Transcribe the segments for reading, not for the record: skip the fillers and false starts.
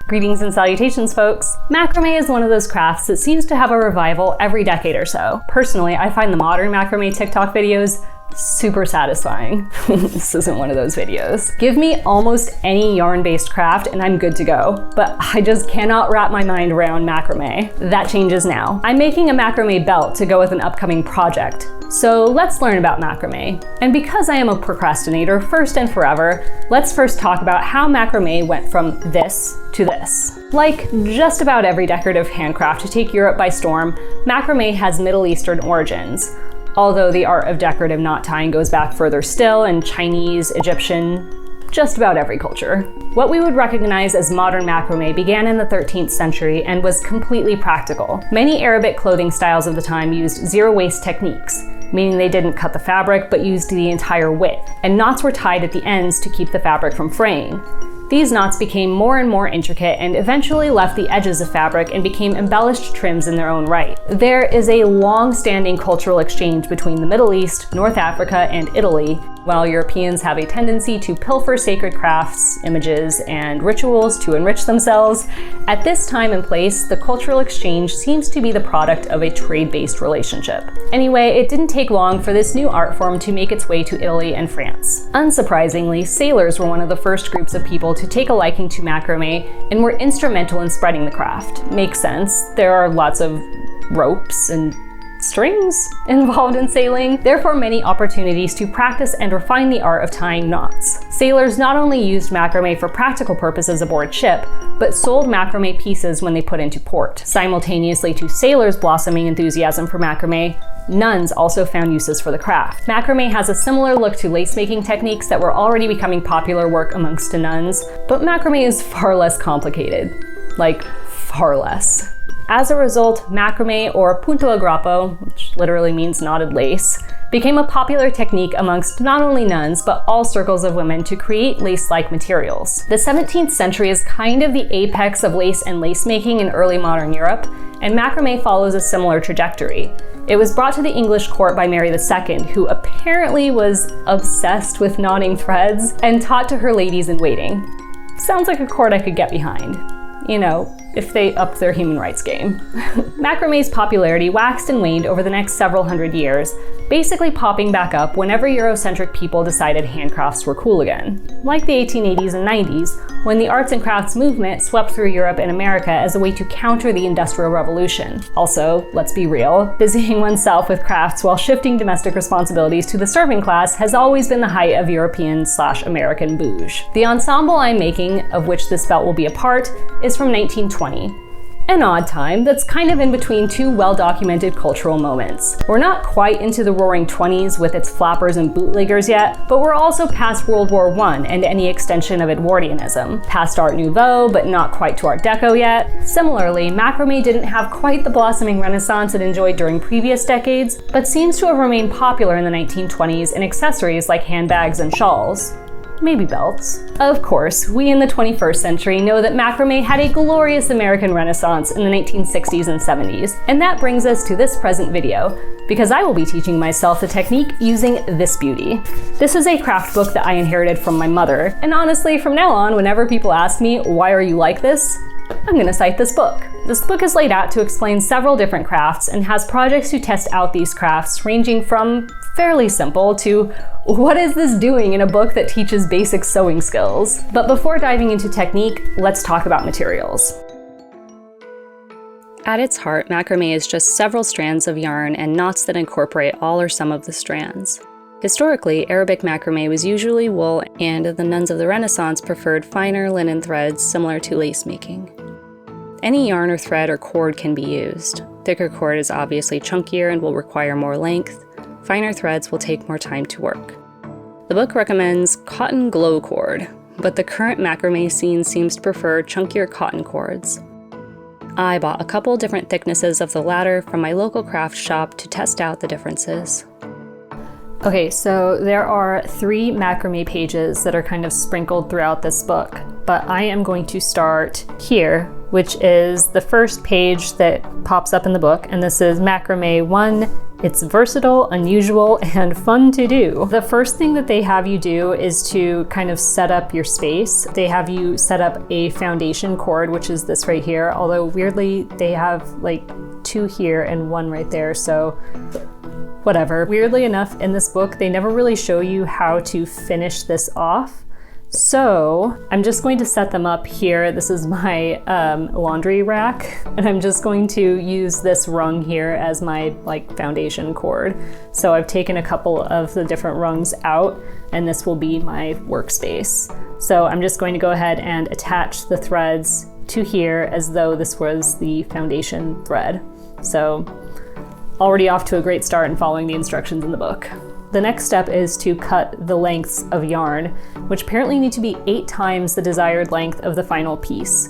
Greetings and salutations, folks. Macrame is one of those crafts that seems to have a revival every decade or so. Personally, I find the modern macrame TikTok videos super satisfying. This isn't one of those videos. Give me almost any yarn-based craft and I'm good to go, but I just cannot wrap my mind around macrame. That changes now. I'm making a macrame belt to go with an upcoming project. So let's learn about macrame. And because I am a procrastinator first and forever, let's first talk about how macrame went from this to this. Like just about every decorative handcraft to take Europe by storm, macrame has Middle Eastern origins. Although the art of decorative knot tying goes back further still in Chinese, Egyptian, just about every culture. What we would recognize as modern macrame began in the 13th century and was completely practical. Many Arabic clothing styles of the time used zero-waste techniques, meaning they didn't cut the fabric but used the entire width, and knots were tied at the ends to keep the fabric from fraying. These knots became more and more intricate and eventually left the edges of fabric and became embellished trims in their own right. There is a long-standing cultural exchange between the Middle East, North Africa, and Italy. While Europeans have a tendency to pilfer sacred crafts, images, and rituals to enrich themselves, at this time and place, the cultural exchange seems to be the product of a trade-based relationship. Anyway, it didn't take long for this new art form to make its way to Italy and France. Unsurprisingly, sailors were one of the first groups of people to take a liking to macrame and were instrumental in spreading the craft. Makes sense. There are lots of ropes and strings involved in sailing, therefore many opportunities to practice and refine the art of tying knots. Sailors not only used macrame for practical purposes aboard ship, but sold macrame pieces when they put into port. Simultaneously to sailors' blossoming enthusiasm for macrame, nuns also found uses for the craft. Macrame has a similar look to lace-making techniques that were already becoming popular work amongst the nuns, but macrame is far less complicated. Like, far less. As a result, macrame, or punto aggrappo, which literally means knotted lace, became a popular technique amongst not only nuns, but all circles of women to create lace-like materials. The 17th century is kind of the apex of lace and lace making in early modern Europe, and macrame follows a similar trajectory. It was brought to the English court by Mary II, who apparently was obsessed with knotting threads and taught to her ladies-in-waiting. Sounds like a court I could get behind. You know, if they upped their human rights game. Macrame's popularity waxed and waned over the next several hundred years, basically popping back up whenever Eurocentric people decided handcrafts were cool again. Like the 1880s and 90s, when the arts and crafts movement swept through Europe and America as a way to counter the Industrial Revolution. Also, let's be real, busying oneself with crafts while shifting domestic responsibilities to the serving class has always been the height of European/American bouge. The ensemble I'm making, of which this belt will be a part, is from 1920. An odd time that's kind of in between two well-documented cultural moments. We're not quite into the Roaring 20s with its flappers and bootleggers yet, but we're also past World War I and any extension of Edwardianism. Past Art Nouveau, but not quite to Art Deco yet. Similarly, macrame didn't have quite the blossoming renaissance it enjoyed during previous decades, but seems to have remained popular in the 1920s in accessories like handbags and shawls. Maybe belts. Of course, we in the 21st century know that macrame had a glorious American Renaissance in the 1960s and 70s, and that brings us to this present video, because I will be teaching myself the technique using this beauty. This is a craft book that I inherited from my mother, and honestly, from now on, whenever people ask me, why are you like this? I'm gonna cite this book. This book is laid out to explain several different crafts and has projects to test out these crafts ranging from fairly simple to what is this doing in a book that teaches basic sewing skills? But before diving into technique, let's talk about materials. At its heart, macrame is just several strands of yarn and knots that incorporate all or some of the strands. Historically, Arabic macrame was usually wool, and the nuns of the Renaissance preferred finer linen threads similar to lace making. Any yarn or thread or cord can be used. Thicker cord is obviously chunkier and will require more length. Finer threads will take more time to work. The book recommends cotton glow cord, but the current macrame scene seems to prefer chunkier cotton cords. I bought a couple different thicknesses of the latter from my local craft shop to test out the differences. Okay, so there are 3 macrame pages that are kind of sprinkled throughout this book, but I am going to start here, which is the first page that pops up in the book, and this is macrame 1, It's versatile, unusual, and fun to do. The first thing that they have you do is to kind of set up your space. They have you set up a foundation cord, which is this right here, although weirdly they have like 2 here and 1 right there, so whatever. Weirdly enough, in this book, they never really show you how to finish this off. So I'm just going to set them up here. This is my laundry rack, and I'm just going to use this rung here as my like foundation cord. So I've taken a couple of the different rungs out, and this will be my workspace. So I'm just going to go ahead and attach the threads to here as though this was the foundation thread. So already off to a great start in following the instructions in the book. The next step is to cut the lengths of yarn, which apparently need to be 8 times the desired length of the final piece,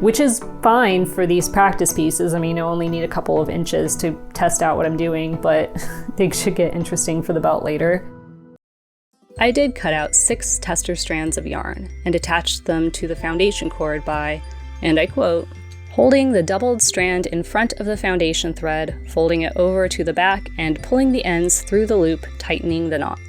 which is fine for these practice pieces. I mean, I only need a couple of inches to test out what I'm doing, but they should get interesting for the belt later. I did cut out 6 tester strands of yarn and attached them to the foundation cord by, and I quote, holding the doubled strand in front of the foundation thread, folding it over to the back, and pulling the ends through the loop, tightening the knot.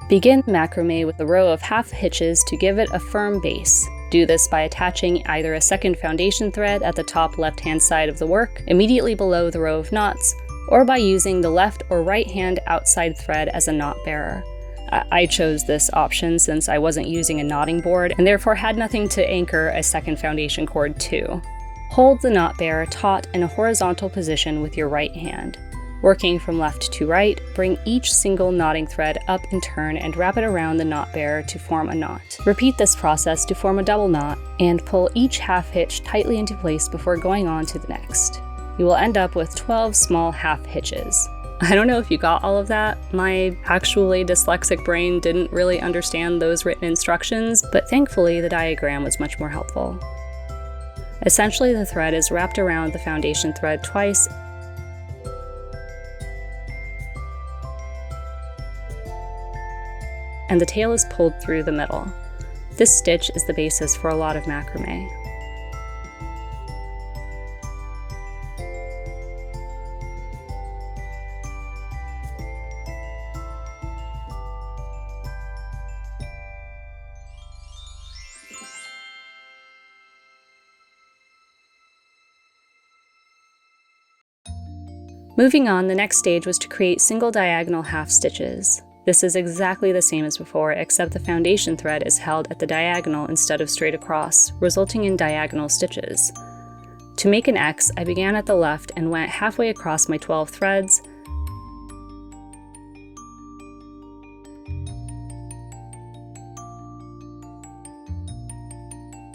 Begin macrame with a row of half hitches to give it a firm base. Do this by attaching either a second foundation thread at the top left-hand side of the work, immediately below the row of knots, or by using the left or right-hand outside thread as a knot bearer. I chose this option since I wasn't using a knotting board and therefore had nothing to anchor a second foundation cord to. Hold the knot bearer taut in a horizontal position with your right hand. Working from left to right, bring each single knotting thread up in turn and wrap it around the knot bearer to form a knot. Repeat this process to form a double knot, and pull each half hitch tightly into place before going on to the next. You will end up with 12 small half hitches. I don't know if you got all of that. My actually dyslexic brain didn't really understand those written instructions, but thankfully the diagram was much more helpful. Essentially, the thread is wrapped around the foundation thread twice, and the tail is pulled through the middle. This stitch is the basis for a lot of macrame. Moving on, the next stage was to create single diagonal half stitches. This is exactly the same as before, except the foundation thread is held at the diagonal instead of straight across, resulting in diagonal stitches. To make an X, I began at the left and went halfway across my 12 threads,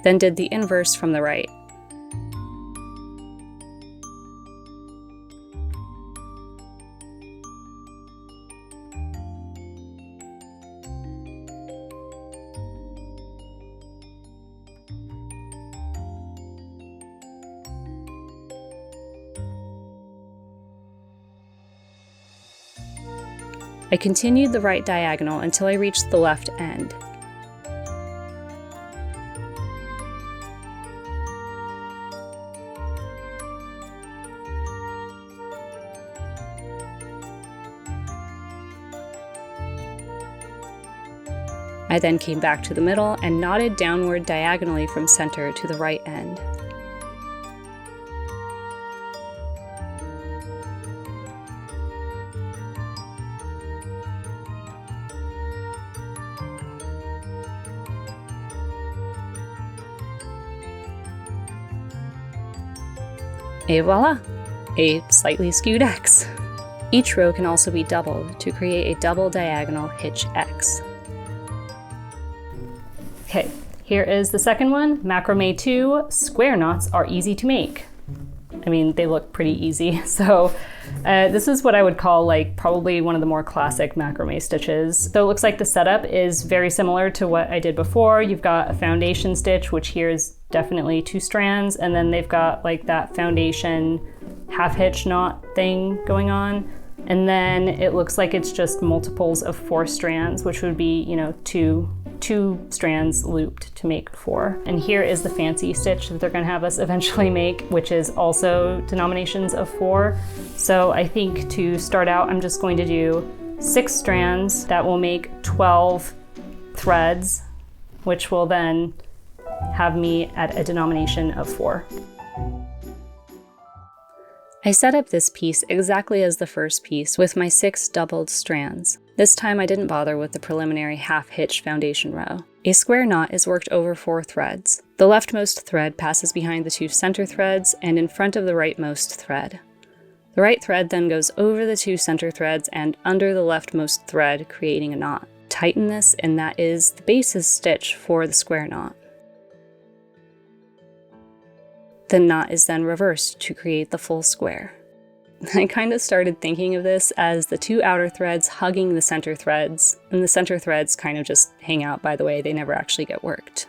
then did the inverse from the right. I continued the right diagonal until I reached the left end. I then came back to the middle and knotted downward diagonally from center to the right end. Et voila! A slightly skewed X. Each row can also be doubled to create a double diagonal hitch X. Okay, here is the second one, Macrame 2, square knots are easy to make. I mean, they look pretty easy. So this is what I would call like probably one of the more classic macrame stitches. So it looks like the setup is very similar to what I did before. You've got a foundation stitch, which here is definitely 2 strands, and then they've got like that foundation half hitch knot thing going on. And then it looks like it's just multiples of 4 strands, which would be, you know, two strands looped to make 4. And here is the fancy stitch that they're gonna have us eventually make, which is also denominations of 4. So I think to start out, I'm just going to do 6 strands that will make 12 threads, which will then have me at a denomination of 4. I set up this piece exactly as the first piece with my 6 doubled strands. This time I didn't bother with the preliminary half-hitched foundation row. A square knot is worked over 4 threads. The leftmost thread passes behind the 2 center threads and in front of the rightmost thread. The right thread then goes over the 2 center threads and under the leftmost thread, creating a knot. Tighten this, and that is the basis stitch for the square knot. The knot is then reversed to create the full square. I kind of started thinking of this as the 2 outer threads hugging the center threads, and the center threads kind of just hang out by the way, they never actually get worked.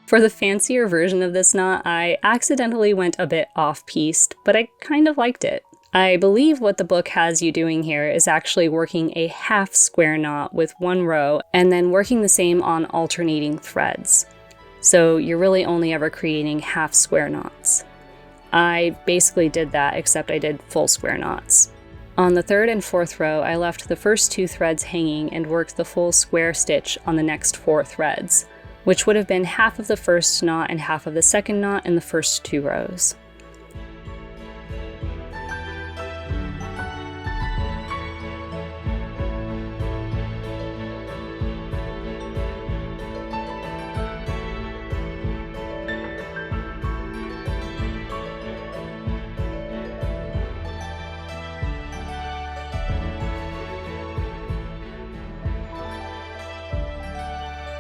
For the fancier version of this knot, I accidentally went a bit off-piste, but I kind of liked it. I believe what the book has you doing here is actually working a half square knot with 1 row, and then working the same on alternating threads. So you're really only ever creating half square knots. I basically did that, except I did full square knots. On the 3rd and 4th row, I left the first 2 threads hanging and worked the full square stitch on the next 4 threads, which would have been half of the first knot and half of the second knot in the first 2 rows.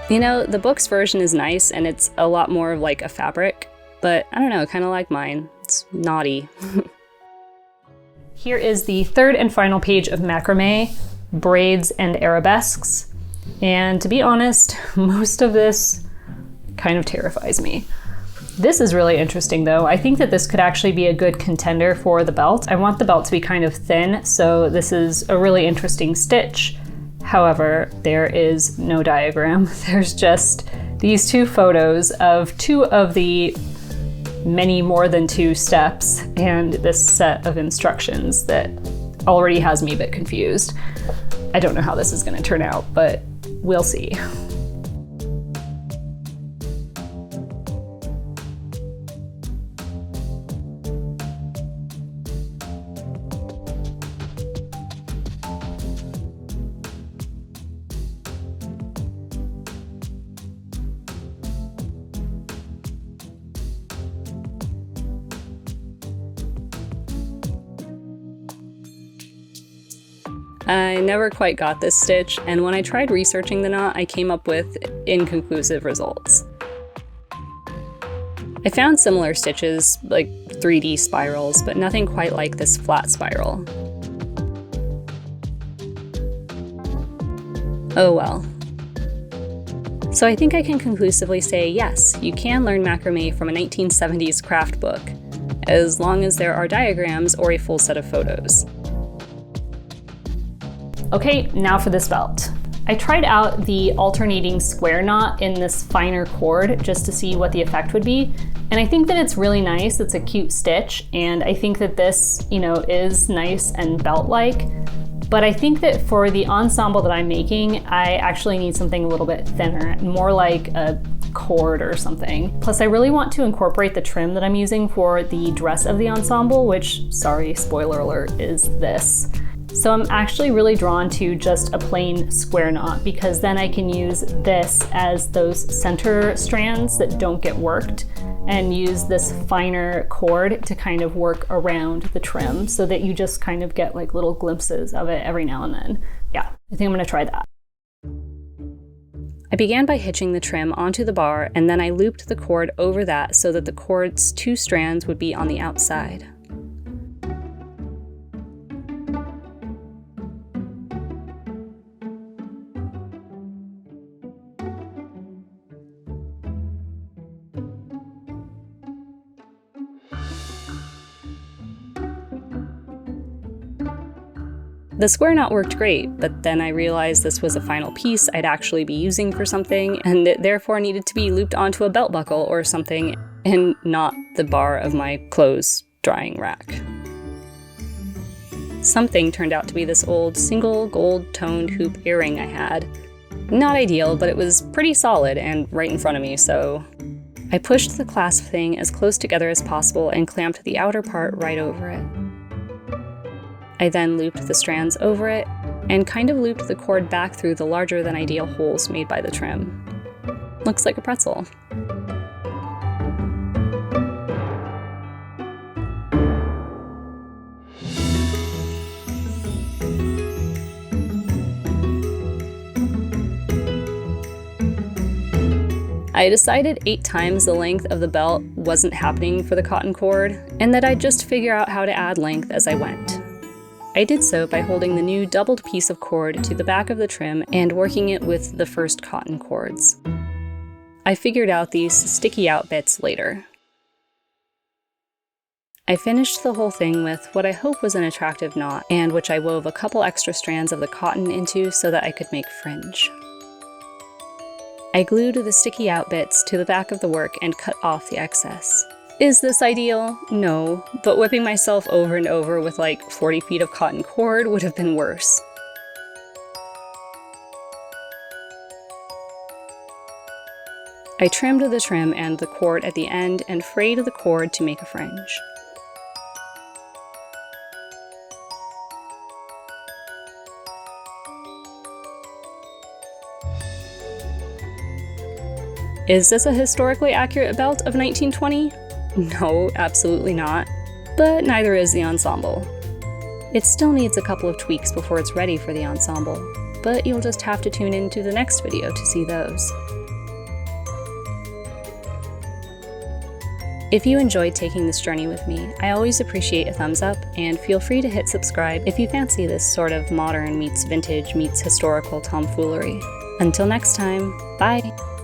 You know, the book's version is nice and it's a lot more of like a fabric, but I don't know, kind of like mine. It's naughty. Here is the 3rd and final page of Macrame, Braids and Arabesques. And to be honest, most of this kind of terrifies me. This is really interesting though. I think that this could actually be a good contender for the belt. I want the belt to be kind of thin, so this is a really interesting stitch. However, there is no diagram. There's just these 2 photos of 2 of the many more than 2 steps and this set of instructions that already has me a bit confused. I don't know how this is going to turn out, but we'll see. I never quite got this stitch, and when I tried researching the knot, I came up with inconclusive results. I found similar stitches, like 3D spirals, but nothing quite like this flat spiral. Oh well. So I think I can conclusively say yes, you can learn macrame from a 1970s craft book, as long as there are diagrams or a full set of photos. Okay, now for this belt. I tried out the alternating square knot in this finer cord just to see what the effect would be. And I think that it's really nice. It's a cute stitch. And I think that this, you know, is nice and belt-like. But I think that for the ensemble that I'm making, I actually need something a little bit thinner, more like a cord or something. Plus, I really want to incorporate the trim that I'm using for the dress of the ensemble, which, sorry, spoiler alert, is this. So I'm actually really drawn to just a plain square knot because then I can use this as those center strands that don't get worked and use this finer cord to kind of work around the trim so that you just kind of get like little glimpses of it every now and then. Yeah, I think I'm gonna try that. I began by hitching the trim onto the bar and then I looped the cord over that so that the cord's 2 strands would be on the outside. The square knot worked great, but then I realized this was a final piece I'd actually be using for something, and it therefore needed to be looped onto a belt buckle or something, and not the bar of my clothes drying rack. Something turned out to be this old single gold-toned hoop earring I had. Not ideal, but it was pretty solid and right in front of me, so I pushed the clasp thing as close together as possible and clamped the outer part right over it. I then looped the strands over it, and kind of looped the cord back through the larger than ideal holes made by the trim. Looks like a pretzel. I decided 8 times the length of the belt wasn't happening for the cotton cord, and that I'd just figure out how to add length as I went. I did so by holding the new doubled piece of cord to the back of the trim and working it with the first cotton cords. I figured out these sticky out bits later. I finished the whole thing with what I hope was an attractive knot, and which I wove a couple extra strands of the cotton into so that I could make fringe. I glued the sticky out bits to the back of the work and cut off the excess. Is this ideal? No, but whipping myself over and over with like 40 feet of cotton cord would have been worse. I trimmed the trim and the cord at the end and frayed the cord to make a fringe. Is this a historically accurate belt of 1920? No, absolutely not. But neither is the ensemble. It still needs a couple of tweaks before it's ready for the ensemble, but you'll just have to tune into the next video to see those. If you enjoyed taking this journey with me, I always appreciate a thumbs up, and feel free to hit subscribe if you fancy this sort of modern meets vintage meets historical tomfoolery. Until next time, bye!